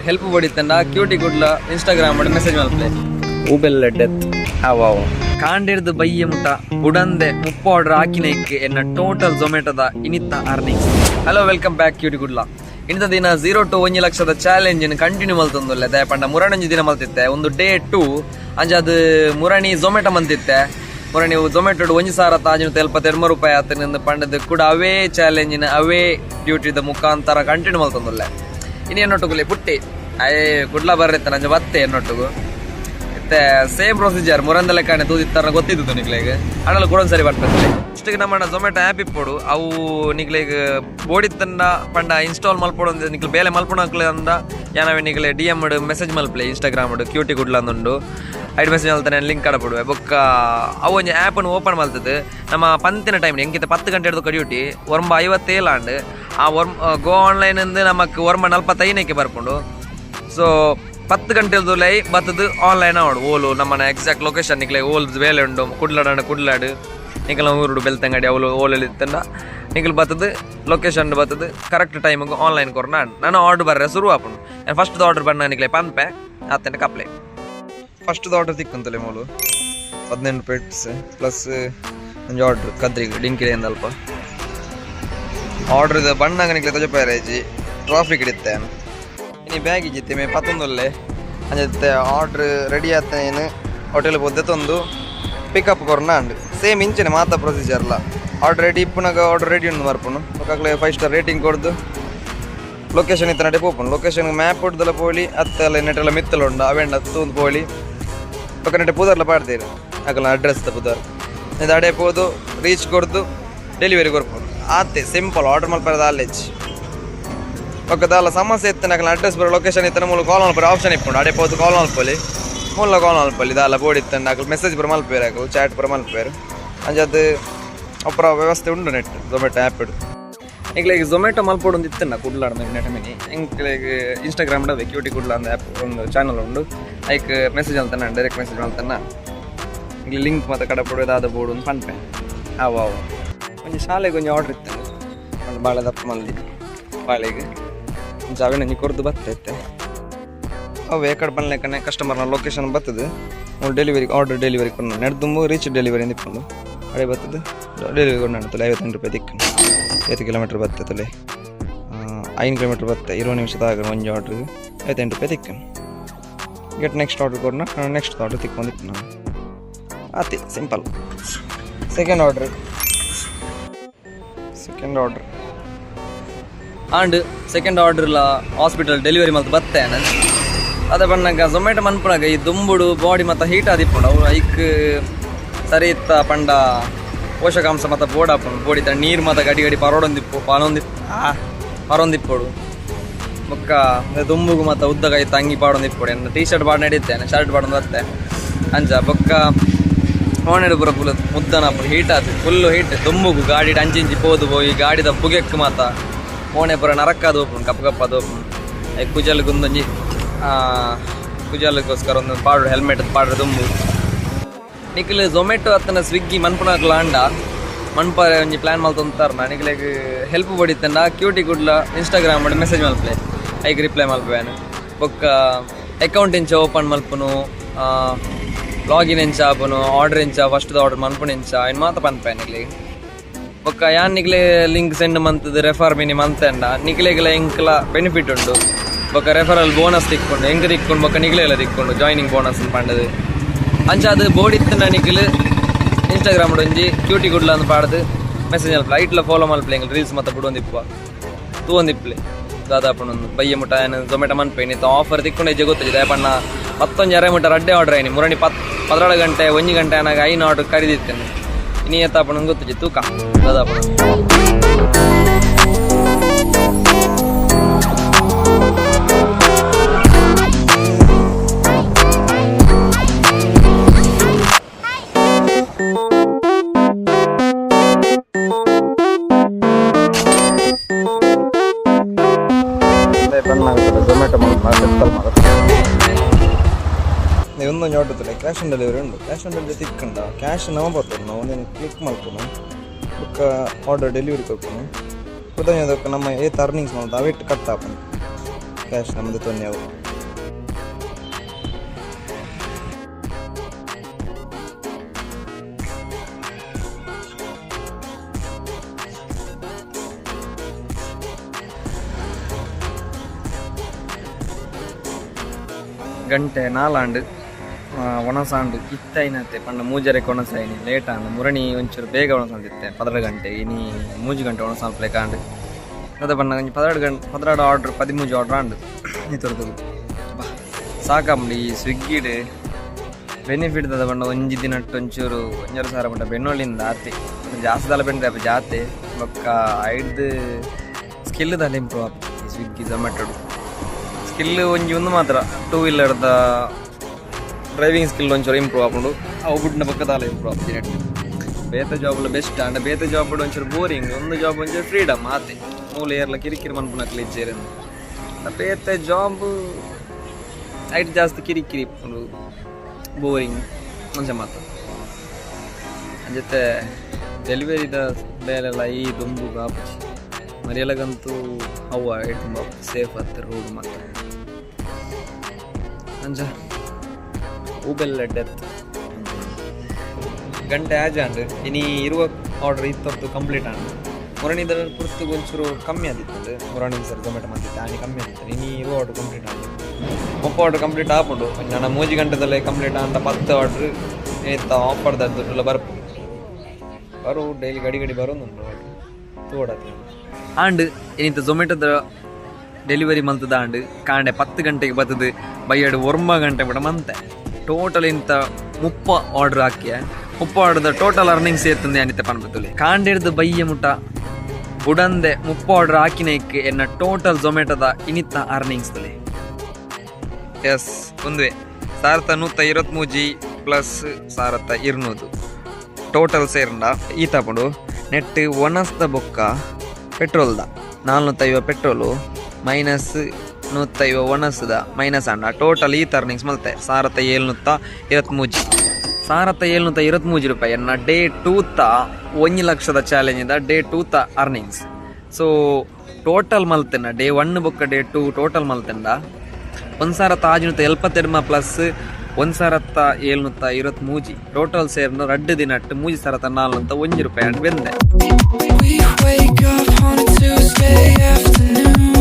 Help ಬಡಿತಂಡ cutie Kudla Instagram message ಮಲ್ಪಲೆ ಊಬೆಲ್ಲ ಡೆತ್ ಅವಾವು ಕಾಂಡಿರ್ದು ಬಯ್ಯ ಮುಟ ಬುಡಂದೆ ಮುಪ್ಪ ಆರ್ಡರ್ ಹಾಕಿನಕ್ಕೆ ಎನ್ನ ಟೋಟಲ್ ಝೊಮ್ಯಾಟೋದ ಇನಿತ್ತ earnings. Hello welcome back cutie Kudla. ಇಂಥ ದಿನ 0 to 1 ಲಕ್ಷದ ಚಾಲೆಂಜ್ ಕಂಟಿನ್ಯೂ ಮಲ್ತೊಂದುಲ್ಲೆ ದಯಪಂಡ ಮುರಣಂಜಿ ದಿನ ಮಲ್ತಿತ್ತೆ ಒಂದು ಡೇ 2 ಅಂಜ ಅದು ಮುರಣಿ ಝೊಮ್ಯಾಟೊ ಮಂತಿತ್ತೆ ಮುರಣಿ ಝೊಮ್ಯಾಟೊ 1,000 ತಾಜಿನ 72 ರೂಪಾಯಿ ಆತನಿಂದ ಪಂಡದ ಕೂಡ ಅವೇ ಚಾಲೆಂಜಿನ ಅವೇ ಡ್ಯೂಟಿದ ಮುಖಾಂತರ ಕಂಟಿನ್ಯೂ ಮಲ್ತೊಂದುಲ್ಲೆ. ಇನ್ನು ಎನ್ನೊಟ್ಟುಗುಲಿ ಪುಟ್ಟಿ ಅಯ್ಯೇ ಕುಡ್ಲ ಬರ್ರಿತ್ತೆ ನಂಜ ಬತ್ತೆ ಎನ್ನೊಟ್ಟುಗು ಮತ್ತೆ ಸೇಮ್ ಪ್ರೊಸೀಜರ್ ಮುರಂದ ಲೆಕ್ಕನೆ ತೂದಿತ್ತಾರ ಗೊತ್ತಿದ್ದು ನಿಕ್ಲೆಗೆ ಅಡಲ್ಲ ಕೂಡ ಸರಿ ಬರ್ತದೆ. ಇಷ್ಟಿಗೆ ನಮ್ಮ ಝೊಮ್ಯಾಟೊ ಆ್ಯಪ್ ಇಪ್ಪೋಡು ಅವು ನಿಕ್ಲೆಗೆ ಬೋಡಿತ್ತಂಡ ಪಂಡ ಇನ್ಸ್ಟಾಲ್ ಮಲ್ಪೋಡು ಅಂದ್ರೆ ನಿಕ್ಲೆ ಬೇಲೆ ಮಲ್ಪೋಣಕ್ಲೆ ಅಂದ ಯಾನವೇ ನಿಕ್ಲೆ DM ಮೆಸೇಜ್ ಮಲ್ಪಲೆ ಇನ್ಸ್ಟಾಗ್ರಾಮ್ ಕ್ಯೂಟಿ ಕುಡ್ಲ ಅಂದುಂಡು ಐಡ್ ಮೆಸೇಜ್ ಮಲ್ತಾನೆ ಲಿಂಕ್ ಕಡಪಡು ಬೊಕ್ಕ ಅವು ಒಂದು ಆ್ಯಪನ್ನು ಓಪನ್ ಮಲ್ತದ್ದು ನಮ್ಮ ಪಂತಿನ ಟೈಮ್ ಎಂಕಿತ 10 ಗಂಟೆ ಹಿಡಿದು ಡ್ಯೂಟಿ 57 ಆಂಡ್ ಆ ಗೋ ಆನ್ಲೈನ್ ಇಂದ ನಮಕ್ 45 ಬರ್ಕೊಂಡು ಸೊ 10 ಗಂಟೆದು ಲೈ ಬತ್ತದು ಆನ್ಲೈನ್ ಆಡು ಓಲು ನಮ್ಮನ ಎಕ್ಸಾಕ್ಟ್ ಲೊಕೇಶನ್ ನಿಕ್ಲೆ ಓಲ್ ಬೇಲೆ ಉಂಡು ಕುಡ್ಲಾಡು ನಿಕಲ ಊರುಡು ಬೆಳ್ತಂಗಡಿ ಅವಳು ಓಲಲ್ಲಿ ಇತ್ತಂಡ ನಿಕಲ್ ಬತ್ತದು ಲೊಕೇಶನ್ ಬತ್ತದು ಕರೆಕ್ಟ್ ಟೈಮಿಗೆ ಆನ್ಲೈನ್ ಕೊರ ನಾನು ಆರ್ಡರ್ ಬರ್ರೆ ಶುರು ಆಪುಂಡು ನಾನು ಫಸ್ಟ್ ಆರ್ಡರ್ ಬಣ್ಣ ನಿಕ್ಲೆ ಪಂಪೆ ಆತಂಡೆ ಕಪ್ಲೆ ಫಸ್ಟ್ ಆರ್ಡರ್ ತಿಕ್ಕಂತಲೆ ಮೂಲು 15 ಪೇಟ್ಸ್ ಪ್ಲಸ್ ಒಂದು ಆರ್ಡ್ರ್ ಕದ್ರಿಗೆ ಡಿಂಕಿಡೆ ಅಲ್ಪ ಆರ್ಡ್ರ್ ಇದು ಬಣ್ಣಾಗ ನಿಕ್ಲೆ ತಜಪಾಯರೇಜಿ ಟ್ರಾಫಿಕ್ ಹಿಡಿತ್ತೆ ಇನ್ನು ಬ್ಯಾಗ್ ಇಜ್ಜಿತ್ತೆ ಮೇ 11 ಅಂಜತ್ತೆ ಆರ್ಡ್ರ್ ರೆಡಿ ಆತೇನು ಹೋಟೆಲ್ ಬೊದ್ದೆ ತಂದು ಪಿಕಪ್ ಕೊರ್ನ ಅಂಡು ಸೇಮ್ ಇಂಚಿನ ಮಾತ ಪ್ರೊಸೀಜರ್ಲ ಆರ್ಡ್ರ್ ರೆಡಿ ಇಪ್ಪುನಾಗ ಆರ್ಡ್ರ್ ರೆಡಿ ಉಂಡು ಮರ್ಪುನು ಒಕ್ಕಾಗಲೇ 5 ಸ್ಟಾರ್ ರೇಟಿಂಗ್ ಕೊಡ್ದು ಲೊಕೇಶನ್ ಇತ್ತ ನಡೆ ಪೋಪುನು ಲೊಕೇಶನ್ ಮ್ಯಾಪ್ ಹೊಡ್ದಲ್ಲ ಪೋಲಿ ಅತ್ತೆಲ್ಲ ನೆಟ್ಟೆಲ್ಲ ಮಿತ್ತಲು ಉಂಡು ಅವೆಂಡ ತೂಂದು ಪೋಲಿ ಒಕ್ಕ ನೆಟ್ಟೆ ಪೂದರ್ಲ ಪಾಡ್ತೀರಿ ಆಗಲ್ಲ ಅಡ್ರೆಸ್ ಪುದರ್ ಇದು ಅಡೆ ಪೋದು ರೀಚ್ ಕೊಡ್ದು ಡೆಲಿವರಿ ಕೊರ್ಪುನು ಆತೆ ಸಿಂಪಲ್ ಆರ್ಡರ್ ಮಲ್ಪರದ ಆಲೇಜ್ ಒಕ್ಕದಲ್ಲ ಸಮಸ್ಯೆ ಇತ್ತು ನಾಗಲ ಅಡ್ರೆಸ್ ಬರೋ ಲೊಕೇಶನ್ ಇತ್ತು ಮೂಲ ಕಾಲ್ ಮಲ್ಪರ ಆಪ್ಷನ್ ಇಪ್ಪುಂಡು ಅಡೆ ಪೋದು ಕಾಲ್ ಮಲ್ಪಲಿ ಮೂಲ ಕಾಲ್ ಮಲ್ಪಲಿ ದಾಲ ಬೋರ್ಡ್ ಇತ್ತಂಡು ಆಗಲು ಮೆಸೇಜ್ ಬರ ಮಲ್ಪೇರು ಆಗಲು ಚಾಟ್ ಬರ ಮಲ್ಪೇರು ಅಂಜದು ಒಬ್ಬರ ವ್ಯವಸ್ಥೆ ಉಂಡು ನೆಟ್ ಝೊಮ್ಯಾಟೊ ಆ್ಯಪ್ ಇಡು ಈಗ ಝೊಮ್ಯಾಟೊ ಮಲ್ಪೋಡು ಒಂದು ಇತ್ತನ್ನ ಕುಡ್ಲಾಡ ನೆಟ್ ಮಿನಿ ಎಂಕ್ಲೆಗ್ ಇನ್ಸ್ಟಾಗ್ರಾಮ್ ಕ್ಯೂಟಿ ಕುಡ್ಲ ಅಂದ ಆ್ಯಪ್ ಒಂದು ಚಾನಲ್ ಉಂಡು ಲೈಕ್ ಮೆಸೇಜ್ ಅಂತಾನೆ ಡೈರೆಕ್ಟ್ ಮೆಸೇಜ್ ಅಂತಾನ ಈಗ ಲಿಂಕ್ ಮತ್ತು ಕಡೆ ಕೊಡೋದು ಅದ ಬೋರ್ಡು ಒಂದು ಪಂಪೆ ಅವು ಒಂದು ಶಾಲೆಗೆ ಒಂದು ಆರ್ಡ್ರ್ ಇತ್ತು ಒಂದು ಭಾಳ ದಪ್ಪ ಮಂದಿ ಬಾಳೆಗೆ ಒಂದು ಅವೆಣ್ಣೆ ಕೊಡ್ದು ಬರ್ತೈತೆ ಅವು ಏಕಡೆ ಬಂದ್ಲೆಕ್ಕನೆ ಕಸ್ಟಮರ್ನ ಲೊಕೇಶನ್ ಬರ್ತದೆ ಡೆಲಿವರಿ ಆರ್ಡರ್ ಡೆಲಿವರಿ ಕೊಂಡು ನಡೆದು ರೀಚ್ ಡೆಲಿವರಿ ನಿಪ್ಕೊಂಡು ಅಡೆ ಬರ್ತದೆ ಡೆಲಿವರಿ ಕೊಂಡು ನಡ್ತಲೆ 58 ರೂಪಾಯಿ ದಿಕ್ಕನು 5 ಕಿಲೋಮೀಟ್ರ್ ಬರ್ತೈತಲೆ 5 ಕಿಲೋಮೀಟ್ರ್ ಬರ್ತದೆ 20 ನಿಮಿಷದಾಗ ಒಂದು ಆರ್ಡ್ರಿಗೆ 58 ರೂಪಾಯಿ ದಿಕ್ಕನು ಗೆಟ್ ನೆಕ್ಸ್ಟ್ ಆರ್ಡ್ರ್ ಕೊಡ್ನ ನೆಕ್ಸ್ಟ್ ಆರ್ಡ್ರ್ ತಿಕ್ಕೊಂಡಿತ್ತು ನಾನು ಆತಿ simple. Second order and second ಆರ್ಡ್ರಲ್ಲ ಹಾಸ್ಪಿಟಲ್ ಡೆಲಿವರಿ ಮತ್ತು ಬತ್ತೇನೆ ಅದೇ ಬಣ್ಣಾಗ ಝೊಮ್ಯಾಟೊ ಮನ್ಪುನಾಗ ಈ ದುಂಬುಡು ಬಾಡಿ ಮತ್ತು ಹೀಟ್ ಆದಿಪ್ಪುಂಡು ಅವು ಐಕ್ ಸರಿ ಇತ್ತ ಪಂಡ ಪೋಷಕಾಂಶ ಮತ್ತು ಬೋರ್ಡ್ ಹಾಪುಂಡು ಬೋಡಿತ ನೀರು ಮತ್ತು ಗಡಿ ಪರೋಡೊಂದಿಪ್ಪು ಪರೊಂದಿಪ್ಪೋಡು ಬೊಕ್ಕ ದುಂಬುಗು ಮತ್ತು ಉದ್ದಗ ಇತ್ತು ಅಂಗಿ ಪಾಡೊಂದಿಪ್ಪೋಡು ಏನು ಟೀ ಶರ್ಟ್ ಬಾಡ್ ನಡೀತೇನೆ ಶರ್ಟ್ ಬಾಡೊಂದು ಬತ್ತೆ ಅಂಜ ಬೊಕ್ಕ ಓಣೆಡು ಪುರ ಫುಲ್ ಮುದ್ದನಪ್ಪು ಹೀಟ್ ಆತು ಫುಲ್ಲು ಹೀಟ್ ದುಂಬುಗು ಗಾಡಿ ಅಂಚಿ ಪೋದು ಹೋಗಿ ಗಾಡಿದ ಪುಗೆಕ್ಕು ಮಾತ ಓಣೆ ಪುರ ನರಕ್ಕದು ಹೋಗ್ಕೊಂಡು ಕಪ್ಪದು ಹೋಗ್ಕೊಂಡು ಐ ಕುಜಲ್ಗೊಂದೊಂಜಿ ಕುಜಾಲಕ್ಕೋಸ್ಕರ ಒಂದು ಪಾಡು ಹೆಲ್ಮೆಟ್ ಪಾಡ್ರೆ ದುಂಬು ನಿಖಿಲ್ ಝೊಮ್ಯಾಟೊ ಅತ್ತನ ಸ್ವಿಗ್ಗಿ ಮನ್ಪುನಾಗ್ಲ ಅಂಡ ಮನ್ಪಾರೆ ಒಂಜಿ ಪ್ಲ್ಯಾನ್ ಮಲ್ತೊಂತಾರ ನಿಖಿಲೆಗ್ ಹೆಲ್ಪ್ ಬಡಿತಂಡ ಕ್ಯೂಟಿ ಕುಡ್ಲ ಇನ್ಸ್ಟಾಗ್ರಾಮ್ ಮೆಸೇಜ್ ಮಲ್ಪಲೆ ಐಗೆ ರಿಪ್ಲೈ ಮಲ್ಪೇನು ಬೊಕ್ಕ ಅಕೌಂಟ್ ಇಂಚ ಓಪನ್ ಮಲ್ಪುನು ಲಾಗಿನ್ ಎಂಚ ಆಪುನು ಆರ್ಡರ್ ಇಂಚ ಫಸ್ಟ್ ಆರ್ಡರ್ ಮನ್ಪುಣ ಇಂಚ ಇನ್ನು ಮಾತ ಪನ್ಪೆ ನಿಖಿಲೆಗ್ ಬೊಕ್ಕ ಯಾನ್ ನಿಖಿಲೆ ಲಿಂಕ್ ಸೆಂಡ್ ಮಂತದ್ದು ರೆಫರ್ ಮಿನಿ ಮಂತಂಡ ನಿಖಿಲೆಗೆಲ್ಲ ಎಂಕ್ಲ ಬೆನಿಫಿಟ್ ಉಂಡು ಬೊಕ್ಕ ರೆಫರಲ್ ಬೋನಸ್ ತಿಕ್ಕೊಂಡು ಹೆಂಗೆ ತಿಕ್ಕೊಂಡು ಬೊಕ್ಕ ನಿಖಿಲೆಲ್ಲ ತಿಕ್ಕೊಂಡು ಜಾಯ್ನಿಂಗ್ ಬೋನಸ್ ಪಂಡದು ಅಂಚ ಅದು ಬೋರ್ಡ್ ಇತ್ತಂಡ ನಿಖಿಲ್ ಇನ್ಸ್ಟಾಗ್ರಾಮ್ ಒಂಜಿ ಕ್ಯೂಟಿ ಕುಡ್ಲ ಅಂತ ಪಾಡ್ದು ಮೆಸೇಜ್ ಮಲ್ಪಲೆ ಐಟ್ಲ ಫಾಲೋ ಮಲ್ಪಲೆ ಎಂಗ್ಲು ರೀಲ್ಸ್ ಮತ್ತು ಬಿಡೊಂದಿಪ್ಪ ತೂವೊಂದಿಪ್ಲೆ ದಾದಾಪುಣೊಂದು ಬಯ್ಯ ಮುಟ ಏನು ಝೊಮ್ಯಾಟೊ ಮನ್ಪೆ ನಿತ್ತು ಆಫರ್ ತಿಕ್ಕೊಂಡು ಹೆಜ್ಜೆ ಗೊತ್ತಿದೆ ಪಣ್ಣ 11 ಮುಟ ರಡ್ಡೆ ಆರ್ಡ್ರ್ ಆಯ್ನಿ ಮುರಣಿ 14 ಗಂಟೆ 1 ಗಂಟೆ ಅನ್ನಾಗ 5 ಆರ್ಡ್ರ್ ಕರೀದಿತ್ತೇನೆ ಇನ್ನು ಎತ್ತಾಪಣ ಗೊತ್ತಿದೆ ತೂಕ ದಾದಾಪುಣ ಝೊಮ್ಯಾಟೊ ಒಂದೊಂದು ಆರ್ಡ್ರ್ ಕ್ಯಾಶ್ ಆನ್ ಡೆಲಿವರಿ ಉಂಡು ಕ್ಯಾಶ್ ಆನ್ ಡೆಲಿವರಿ ತಿಕ್ಕಂಡ ಕ್ಯಾಶ್ ನಾವು ಬರ್ತದೆ ನಾವು ನೀನು ಕ್ಲಿಕ್ ಮಾಡ್ಕೊಂಡು ಬುಕ್ಕ ಆರ್ಡರ್ ಡೆಲಿವರಿ ಕೊಡ್ಕೊಂಡು ಉದಾಹರಣೆ ನಮ್ಮ ಏತ್ ಅರ್ನಿಂಗ್ಸ್ ಮಾಡೋದು ಅವೆಟ್ಟು ಕಟ್ ಹಾಕೊಂಡು ಕ್ಯಾಶ್ ನಮ್ಮದು ತೊನ್ನೆವು. ಗಂಟೆ 4 ಒಣಸಾಂಡು ಇತ್ತೈನತ್ತೆ ಪಂಡ ಮೂಜರೆಕ್ಕೆ ಒಣಸಾಯಿನಿ ಲೇಟ್ ಆಂಡು ಮುರಣಿ ಒಂಚೂರು ಬೇಗ ಒಣಸಾಂದಿತ್ತೆ 12 ಗಂಟೆ ಇನಿ 3 ಗಂಟೆ ಒಣಸಾಂಪ್ಲೆ ಕಾಂಡು ಅದ ಪಂಡ ಒಂಜಿ 12 ಆರ್ಡ್ರ್ 13 ಆರ್ಡ್ರ್ ಆಂಡು ನಿತೊರ್ದು ಸಾಕಂಬಿ ಈ ಸ್ವಿಗ್ಗಿಡ್ ಬೆನಿಫಿಟ್ ಅದ ಪಂಡ ಒಂಜಿ ದಿನಟ್ಟು ಒಂಚೂರು 5,000 ಪಂಡ ಬೆನ್ನೊಳ್ಳಿಂದ ಆತಿ ಜಾಸ್ತಿ ದಲ ಬೆಂಡ್ರೆ ಅಪ್ಪ ಜಾತೆ ಬೊಕ್ಕ ಐದು ಸ್ಕಿಲ್ ದಾಲ ಇಂಪ್ರೂವ್ ಆಗ್ತದೆ ಈ ಸ್ವಿಗ್ಗಿ ಝೊಮ್ಯಾಟೋಡು ಸ್ಕಿಲ್ ಒಂಜಿ ಒಂದು ಮಾತ್ರ 2 ವೀಲರ್ದ ಡ್ರೈವಿಂಗ್ ಸ್ಕಿಲ್ ಒಂಚೂರು ಇಂಪ್ರೂವ್ ಆಪುಂಡು ಅವು ಬಿಟ್ಟಿನ ಪಕ್ಕದಾಲ ಇಂಪ್ರೂವ್ ಆಗ್ತೀನಿ ಬೇತೆ ಜಾಬ್ಲು ಬೆಸ್ಟ್ ಅಂಡ್ ಬೇತೆ ಜಾಬ್ ಒಂಚೂರು ಬೋರಿಂಗ್ ಒಂದು ಜಾಬ್ ಒಂಚೂರು ಫ್ರೀಡಮ್ ಆತೆ ಮೂಲೆ ಏರ್ಲ ಕಿರಿಕಿರಿ ಮನ್ಪುನಕ್ಲಿ ಇಜ್ಜೇರಿ ಬೇತೆ ಜಾಬ್ ಐಟ್ ಜಾಸ್ತಿ ಕಿರಿಕಿರಿ ಇಪ್ಪುಂಡು ಬೋರಿಂಗ್ ಮುಂಚೆ ಮಾತು ಜೊತೆ ಡೆಲಿವರಿದ ಬೇಲೆಲ್ಲ ಈ ದುಂಬು ಗಾಪುಚಿ ಮರಿಯಲಾಗಂತೂ ಅವು ಐಟ್ ತುಂಬ ಸೇಫ್ ಆಗ್ತದೆ ರೋಡ್ ಮಾತ್ರ ಅಂಜ ಊಬೆಲ್ಲ ಡೆತ್ ಗಂಟೆ ಆಜಾಂಡ್ ಇನಿ ಇರುವ ಆರ್ಡರ್ ಇತ್ತೊತ್ತು ಕಂಪ್ಲೀಟ್ ಆಂಡ್ ಮುರಣಿದ ಪುರ್ತು ಒಂಚೂರು ಕಮ್ಮಿ ಆದಿತ್ತು ಮುರಣಿ ಸರ್ ಝೊಮ್ಯಾಟೊ ಮಾಡ್ತಿತ್ತು ಆನಿ ಕಮ್ಮಿ ಆದಿತ್ತು ಇನಿ ಇರುವ ಆರ್ಡರ್ ಕಂಪ್ಲೀಟ್ ಆಂಡ್ ಒಪ್ಪ ಆರ್ಡರ್ ಕಂಪ್ಲೀಟ್ ಆಪುಂಡು ನಾನು 3 ಗಂಟೆದಲ್ಲೇ ಕಂಪ್ಲೀಟ್ ಅಂತ 10 ಆರ್ಡ್ರ್ ಏನಿತ್ತ ಆಫರ್ದದ್ದು ಎಲ್ಲ ಬರು ಡೈಲಿ ಗಡಿ ಬರೋದುಂಟು ಆರ್ಡ್ರ್ ತೋಡತ್ತೆ ಆಂಡ್ ಏನಿತ್ತು ಝೊಮ್ಯಾಟೊದ ಡೆಲಿವರಿ ಮಂತದ ಆಂಡ್ ಕಾಂಡೆ 10 ಗಂಟೆಗೆ ಬರ್ತದೆ ಬೈಯಡು 1 ಗಂಟೆ ಬಿಡ ಮಂತೆ ಟೋಟಲ್ ಇಂತ 30 ಆರ್ಡರ್ ಹಾಕಿ 30 ಆರ್ಡರ್ದ ಟೋಟಲ್ ಅರ್ನಿಂಗ್ಸ್ ಏತಂದೆ ಅನಿತ ಪನ್ಬತ್ತುಲಿ ಕಾಂಡಿಡ್ದು ಬಯ್ಯ ಮುಟ ಬುಡಂದೆ 30 ಆರ್ಡರ್ ಹಾಕಿನಕ್ಕೆ ಎನ್ನ ಟೋಟಲ್ ಝೊಮ್ಯಾಟೊದ ಇನಿತ್ತ ಅರ್ನಿಂಗ್ಸ್ ತಲೆ ಎಸ್ ಒಂದುವೆ 1123 ಜಿ ಪ್ಲಸ್ 1200 ಟೋಟಲ್ ಸೇರ್ಂಡ ಈ ತಪುಂಡು ನೆಟ್ ಒಣಸ್ದ ಬೊಕ್ಕ ಪೆಟ್ರೋಲ್ದ 450 ಪೆಟ್ರೋಲು ಮೈನಸ್ 150 ಒಣಸ್ದ ಮೈನಸ್ ಅಂಡ ಟೋಟಲ್ ಈ ಅರ್ನಿಂಗ್ಸ್ ಮಲ್ತೆ 1723 ರೂಪಾಯಿ ಎನ್ನ ಡೇ 2 1 ಲಕ್ಷದ ಚಾಲೆಂಜಿಂದ ಡೇ 2 ಅರ್ನಿಂಗ್ಸ್ ಸೊ ಟೋಟಲ್ ಮಲ್ತೆನ ಡೇ 1 ಬೊಕ್ಕ ಡೇ 2 ಟೋಟಲ್ ಮಲ್ತೆಂಡ 1,572 ಪ್ಲಸ್ 1,723 ಟೋಟಲ್ ಸೇರ್ನ 2 ದಿನ 3,401 ರೂಪಾಯಿ and ಬೆಂದೆ. We wake up on a Tuesday afternoon.